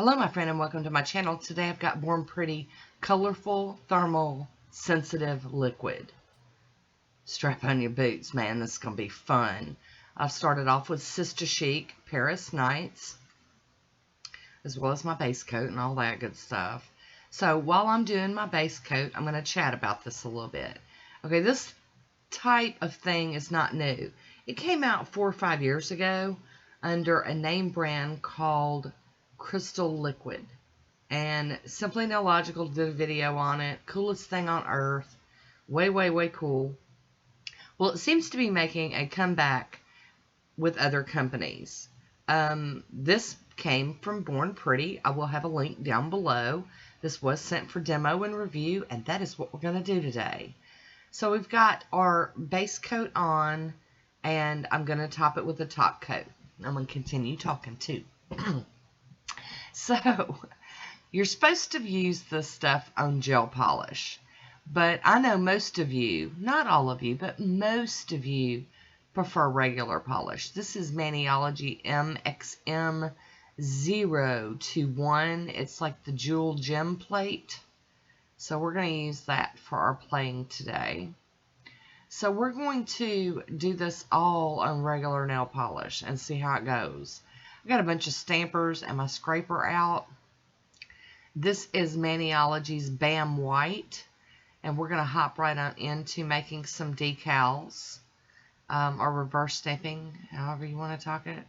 Hello my friend and welcome to my channel. Today I've got Born Pretty Colorful Thermal Sensitive Liquid. Strap on your boots, man. This is going to be fun. I've started off with Sister Chic Paris Nights, as well as my base coat and all that good stuff. So while I'm doing my base coat, I'm going to chat about this a little bit. Okay, this type of thing is not new. It came out 4 or 5 years ago under a name brand called Crystal Liquid, and Simply Nailogical did a video on it. Coolest thing on earth. Way cool. Well, it seems to be making a comeback with other companies. This came from Born Pretty. I will have a link down below. This was sent for demo and review, and that is what we're going to do today. So we've got our base coat on, and I'm going to top it with a top coat. I'm going to continue talking too. So, you're supposed to use this stuff on gel polish, but I know most of you, not all of you, but most of you prefer regular polish. This is Maniology MXM021. It's like the jewel gem plate. So we're going to use that for our playing today. So we're going to do this all on regular nail polish and see how it goes. I got a bunch of stampers and my scraper out. This is Maniology's Bam White, and we're going to hop right on into making some decals, or reverse stamping, however you want to talk it.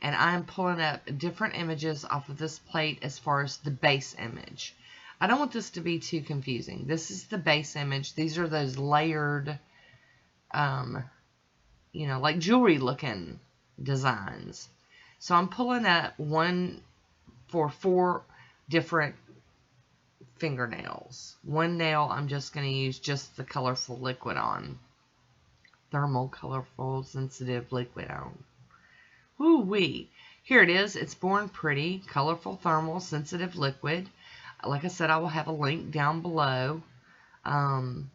And I'm pulling up different images off of this plate as far as the base image. I don't want this to be too confusing. This is the base image. These are those layered, like jewelry looking designs. So I'm pulling up one for 4 different fingernails. One nail I'm just going to use just the colorful liquid on. Thermal colorful sensitive liquid on. Woo-wee. Here it is. It's Born Pretty Colorful Thermal Sensitive Liquid. Like I said, I will have a link down below. I'm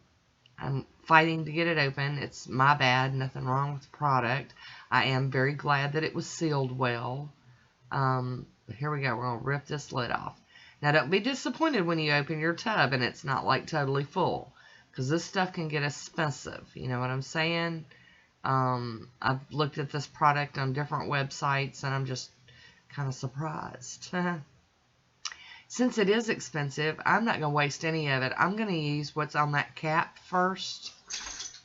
fighting to get it open. It's my bad. Nothing wrong with the product. I am very glad that it was sealed well. Here we go. We're going to rip this lid off. Now, don't be disappointed when you open your tub and it's not like totally full, because this stuff can get expensive. You know what I'm saying? I've looked at this product on different websites and I'm just kind of surprised. Since it is expensive, I'm not going to waste any of it. I'm going to use what's on that cap first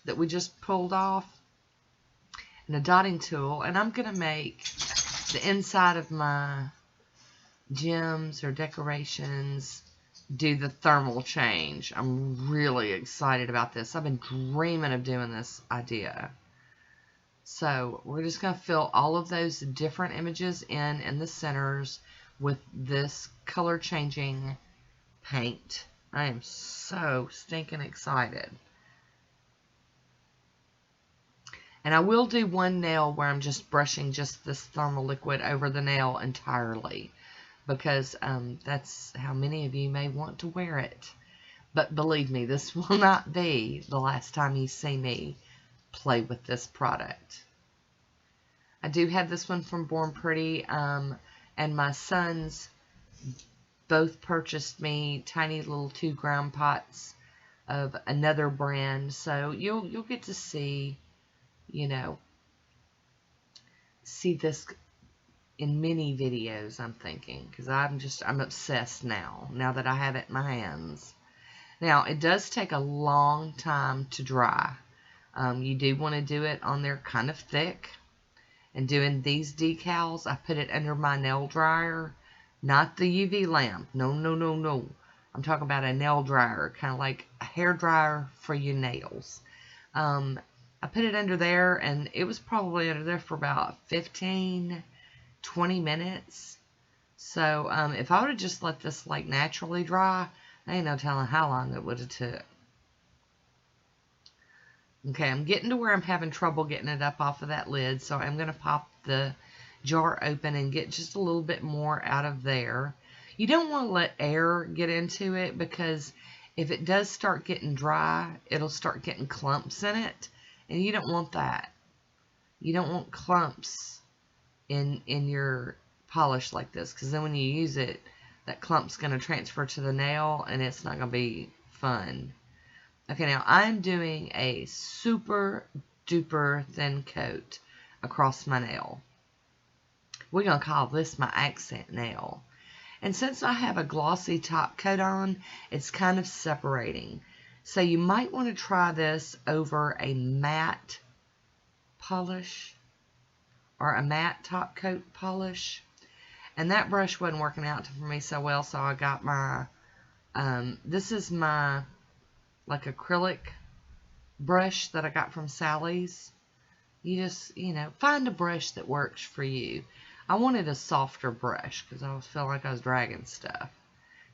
that we just pulled off, and a dotting tool, and I'm going to make the inside of my gems or decorations do the thermal change. I'm really excited about this. I've been dreaming of doing this idea. So we're just going to fill all of those different images in the centers with this color changing paint. I am so stinking excited. And I will do one nail where I'm just brushing just this thermal liquid over the nail entirely, because that's how many of you may want to wear it. But believe me, this will not be the last time you see me play with this product. I do have this one from Born Pretty, and my sons both purchased me tiny little 2-gram pots of another brand, so you'll get to see, see this in many videos, I'm thinking, because I'm obsessed now that I have it in my hands. Now, it does take a long time to dry. You do want to do it on there kind of thick. And doing these decals, I put it under my nail dryer, not the UV lamp. No. I'm talking about a nail dryer, kind of like a hair dryer for your nails. I put it under there, and it was probably under there for about 15, 20 minutes. So if I would have just let this like naturally dry, I ain't no telling how long it would have took. Okay, I'm getting to where I'm having trouble getting it up off of that lid, so I'm going to pop the jar open and get just a little bit more out of there. You don't want to let air get into it, because if it does start getting dry, it'll start getting clumps in it, and you don't want that. You don't want clumps in your polish like this, because then when you use it, that clump's going to transfer to the nail, and it's not going to be fun. Okay, now I'm doing a super duper thin coat across my nail. We're going to call this my accent nail. And since I have a glossy top coat on, it's kind of separating. So you might want to try this over a matte polish or a matte top coat polish. And that brush wasn't working out for me so well, so I got my, this is my like acrylic brush that I got from Sally's. You just, find a brush that works for you. I wanted a softer brush because I felt like I was dragging stuff.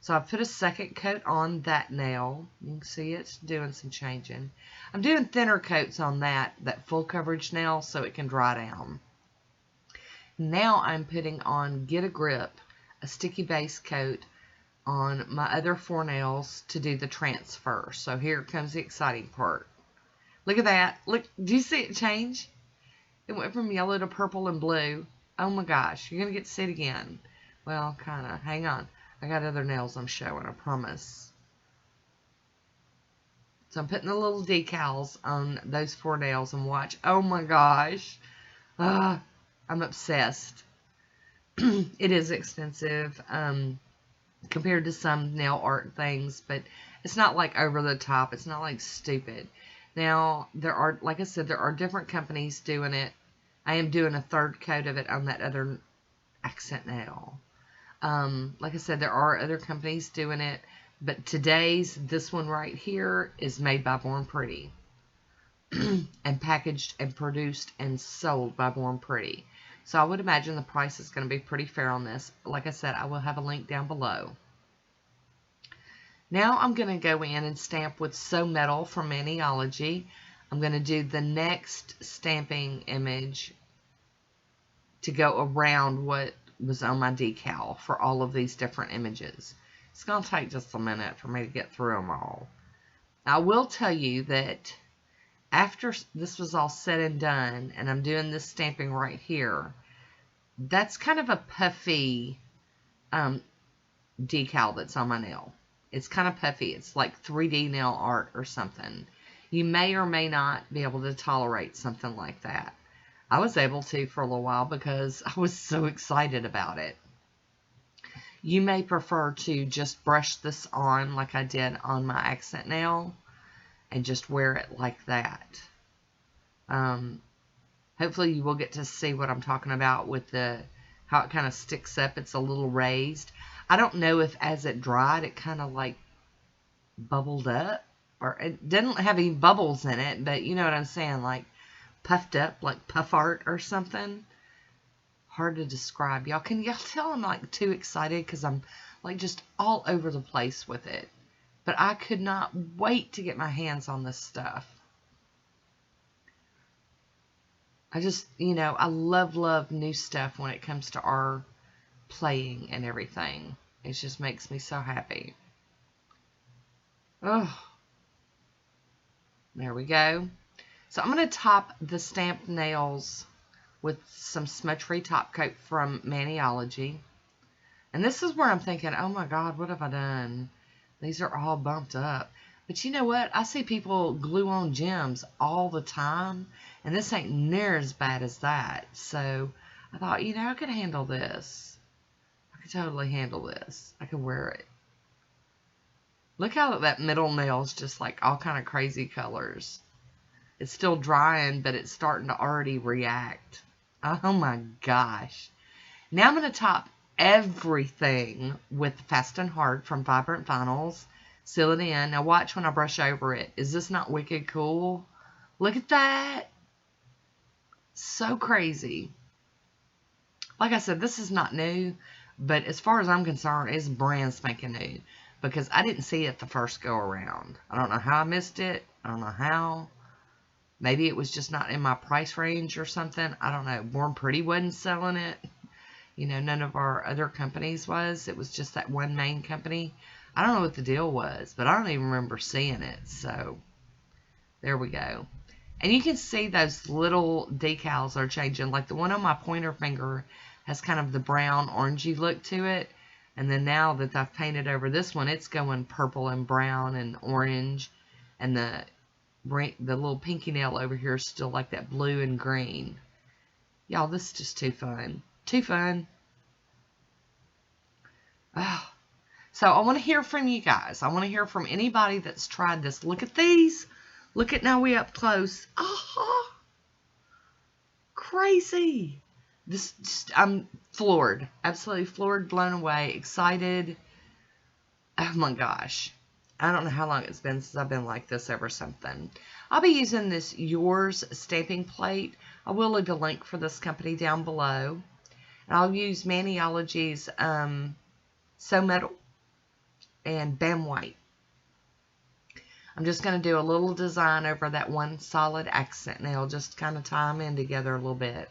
So I put a second coat on that nail. You can see it's doing some changing. I'm doing thinner coats on that full coverage nail so it can dry down. Now I'm putting on Get a Grip, a sticky base coat on my other 4 nails to do the transfer. So here comes the exciting part. Look at that. Look, do you see it change? It went from yellow to purple and blue. Oh my gosh, you're going to get to see it again. Well, kind of. Hang on. I got other nails I'm showing, I promise. So I'm putting the little decals on those 4 nails and watch. Oh my gosh. I'm obsessed. It is expensive compared to some nail art things, but it's not like over the top. It's not like stupid. Now, there are, like I said, there are different companies doing it. I am doing a 3rd coat of it on that other accent nail. Like I said, there are other companies doing it, but this one right here is made by Born Pretty and packaged and produced and sold by Born Pretty. So I would imagine the price is going to be pretty fair on this. Like I said, I will have a link down below. Now I'm going to go in and stamp with So Metal from Nailtiques. I'm going to do the next stamping image to go around what was on my decal for all of these different images. It's going to take just a minute for me to get through them all. I will tell you that after this was all said and done, and I'm doing this stamping right here, that's kind of a puffy decal that's on my nail. It's kind of puffy. It's like 3D nail art or something. You may or may not be able to tolerate something like that. I was able to for a little while because I was so excited about it. You may prefer to just brush this on like I did on my accent nail and just wear it like that. Hopefully you will get to see what I'm talking about with how it kind of sticks up. It's a little raised. I don't know if as it dried it kind of like bubbled up, or it didn't have any bubbles in it, but you know what I'm saying, like puffed up, like puff art or something. Hard to describe. Can y'all tell I'm like too excited because I'm like just all over the place with it. But I could not wait to get my hands on this stuff. I just, I love new stuff when it comes to our playing and everything. It just makes me so happy. Oh, there we go. So I'm going to top the stamped nails with some smudge-free top coat from Nailtiques. And this is where I'm thinking, oh my God, what have I done? These are all bumped up. But you know what? I see people glue on gems all the time, and this ain't near as bad as that. So I thought, I could handle this. I could totally handle this. I could wear it. Look how that middle nail is just like all kind of crazy colors. It's still drying, but it's starting to already react. Oh my gosh. Now I'm going to top everything with Fast and Hard from Vibrant Vinyls. Seal it in. Now watch when I brush over it. Is this not wicked cool? Look at that. So crazy. Like I said, this is not new, but as far as I'm concerned, it's brand spanking new because I didn't see it the first go around. I don't know how I missed it. I don't know how. Maybe it was just not in my price range or something. I don't know. Born Pretty wasn't selling it. None of our other companies was. It was just that one main company. I don't know what the deal was, but I don't even remember seeing it. So, there we go. And you can see those little decals are changing. Like the one on my pointer finger has kind of the brown orangey look to it. And then now that I've painted over this one, it's going purple and brown and orange. And the little pinky nail over here is still like that blue and green. Y'all, this is just too fun. Too fun. Oh. So I want to hear from you guys. I want to hear from anybody that's tried this. Look at these. Look at Noe up close. Oh, crazy. I'm floored. Absolutely floored, blown away, excited. Oh my gosh. I don't know how long it's been since I've been like this over something. I'll be using this Yours stamping plate. I will leave a link for this company down below. And I'll use Maniology's So Metal and Bam White. I'm just going to do a little design over that one solid accent nail, just kind of tie them in together a little bit.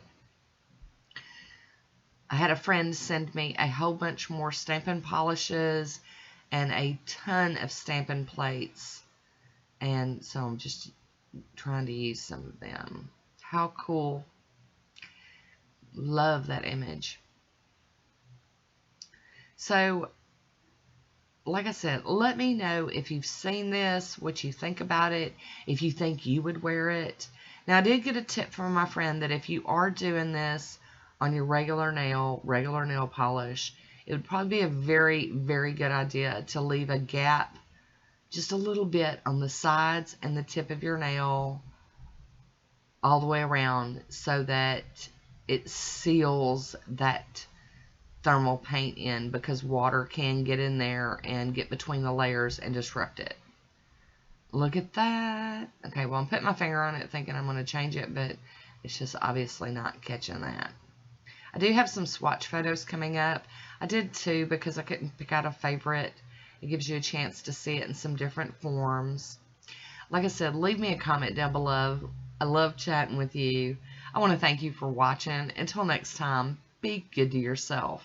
I had a friend send me a whole bunch more stamping polishes and a ton of stamping plates, and so I'm just trying to use some of them. How cool. Love that image. So, like I said, let me know if you've seen this, what you think about it, if you think you would wear it. Now, I did get a tip from my friend that if you are doing this on your regular nail polish, it would probably be a very, very good idea to leave a gap just a little bit on the sides and the tip of your nail all the way around so that it seals that thermal paint in, because water can get in there and get between the layers and disrupt it. Look at that. Okay, well, I'm putting my finger on it thinking I'm going to change it, but it's just obviously not catching that. I do have some swatch photos coming up. I did two because I couldn't pick out a favorite. It gives you a chance to see it in some different forms. Like I said, leave me a comment down below. I love chatting with you. I want to thank you for watching. Until next time, be good to yourself.